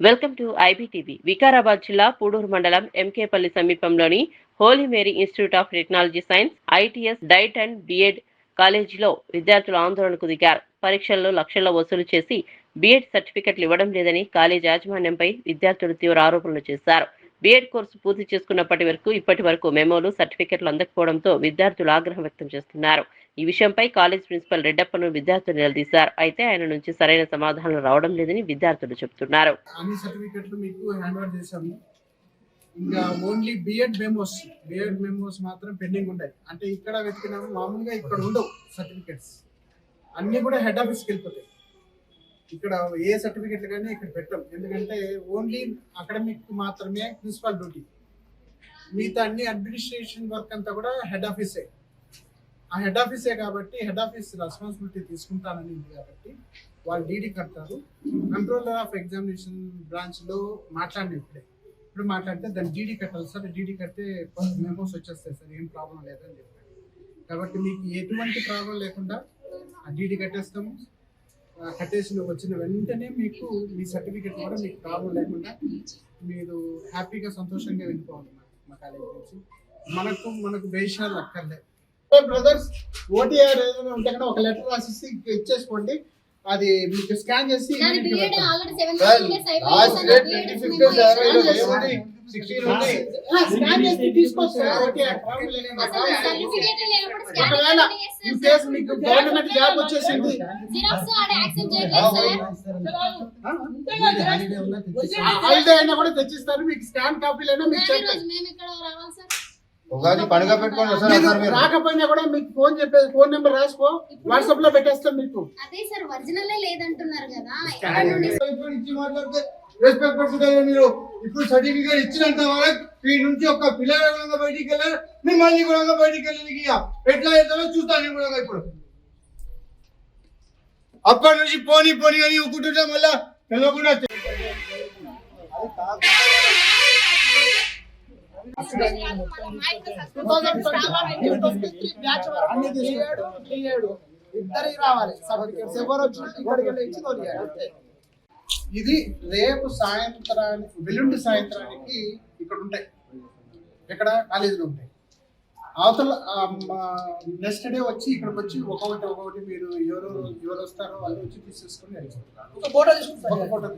Welcome to IBTV. Vikarabad జిల్లా పూడూరు మండలం ఎంకేపల్లి సమీపంలోని Holy Mary Institute of Technology Science ITS DIET and BEd కాలేజీలో విద్యార్థులు ఆందోళనకు దిగారు. పరీక్షల్లో లక్షల్లో వసూలు చేసి బిఎడ్ సర్టిఫికెట్లు ఇవ్వడం లేదని కాలేజీ యాజమాన్యంపై విద్యార్థులు తీవ్ర ఆరోపణలు చేశారు. బిఎడ్ కోర్సు పూర్తి చేసుకున్నప్పటి ఇప్పటి వరకు మెమోలు సర్టిఫికెట్లు అందకపోవడంతో విద్యార్థులు ఆగ్రహం వ్యక్తం చేస్తున్నారు. ఈ విషయంపై కాలేజ్ ప్రిన్సిపల్ రెడ్డప్పను విద్యార్థులు నిలదీశారు. అయితే ఆయన నుంచి సరైన సమాధానం రావడం లేదని విద్యార్థులు చెబుతున్నారు. అన్ని సర్టిఫికెట్లు మీకు హ్యాండ్ ఓవర్ చేశాము. ఇంకా ఓన్లీ బిఎడ్ మెమోస్ మాత్రం పెండింగ్ ఉంటాయి. అంటే ఇక్కడ వెతికినాము, మామూలుగా ఇక్కడ ఉండవు సర్టిఫికెట్స్, అన్నీ కూడా హెడ్ ఆఫీస్కి వెళ్ళిపోతాయి. ఇక్కడ ఏ సర్టిఫికెట్లు కానీ ఇక్కడ పెట్టాం, ఎందుకంటే ఓన్లీ అకాడమిక్ మాత్రమే ప్రిన్సిపల్ డ్యూటీ. మిగతా అన్ని అడ్మినిస్ట్రేషన్ వర్క్ అంతా కూడా హెడ్ ఆఫీసే. ఆ హెడ్ ఆఫీసే కాబట్టి హెడ్ ఆఫీస్ రెస్పాన్సిబిలిటీ తీసుకుంటానని ఉంది కాబట్టి వాళ్ళు డీడీ కడతారు. కంట్రోలర్ ఆఫ్ ఎగ్జామినేషన్ బ్రాంచ్లో మాట్లాడిన ఇప్పుడు మాట్లాడితే దాన్ని డీడీ కట్టాలి సార్, డీడీ కడితే మెమోస్ వచ్చేస్తాయి సార్, ఏం ప్రాబ్లం లేదని చెప్పారు. కాబట్టి మీకు ఎటువంటి ప్రాబ్లం లేకుండా ఆ డీడీ కట్టేస్తాము. కట్టేసి వచ్చిన వెంటనే మీకు మీ సర్టిఫికెట్ కూడా మీకు ప్రాబ్లం లేకుండా మీరు హ్యాపీగా సంతోషంగా వెళ్ళిపోవాలి మా కాలేజ్ నుంచి. మనకు వేషాలు అక్కర్లేదు. బ్రదర్స్ ఓటీఆర్ ఏదైనా ఉంటే కన్నా ఒక లెటర్ రాసి ఇచ్చేసుకోండి, అది మీకు స్కాన్ చేసి మీకు గవర్నమెంట్ జాబ్ వచ్చేసింది, హాలిడే అయినా కూడా తెచ్చిస్తారు. మీకు స్కాన్ కాపీలైనా మీకు రాకపోయినా కూడా మీకు ఫోన్ చెప్పేది, ఫోన్ నెంబర్ రాసుకో, వాట్సాప్ లో పెట్టేస్తాం మీకు. అదే సార్ ఒరిజినల్ లేదంటున్నారు కదా. మీరు ఇప్పుడు సర్టిఫికేట్ ఇచ్చినంత వరకు ఈ నుంచి ఒక పిల్లలు బయటికి వెళ్ళారు, మిమ్మల్ని కూడా బయటికి వెళ్ళి ఎట్లా వెళ్తారో చూస్తాను కూడా. ఇప్పుడు అప్పటి నుంచి పోనీ అని ఒక్కుంటుంటే మళ్ళా తెలియకుండా రావాలి సర్టిఫికేట్స్. ఎవరు వచ్చినట్టు ఇక్కడికి వెళ్ళి ఇచ్చి తోలియాలి. ఇది రేపు సాయంత్రానికి, వెల్లుండి సాయంత్రానికి ఇక్కడ ఉంటాయి, ఇక్కడ కాలేజీలో ఉంటాయి. అవతల నెక్స్ట్ డే వచ్చి ఇక్కడికి వచ్చి ఒక్కొక్కటి మీరు ఎవరు వస్తారో వాళ్ళు వచ్చి తీసేసుకుని వెళ్ళిపోతారు. ఒక ఫోటో తీసుకుంటారు.